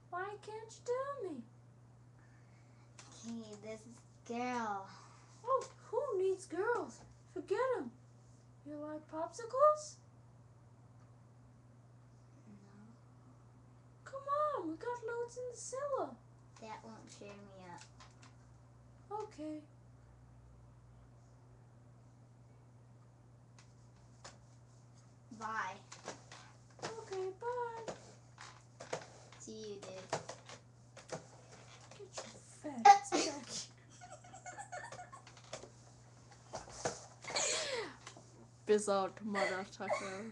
Why can't you tell me? Okay, this is girl. Oh, who needs girls? Forget them. You like popsicles? No, Come on, we got loads in the cellar. that won't cheer me up. Okay. Bye. Okay, bye. See you, dude. Get your fat ass back. Bis out, Motherfucker.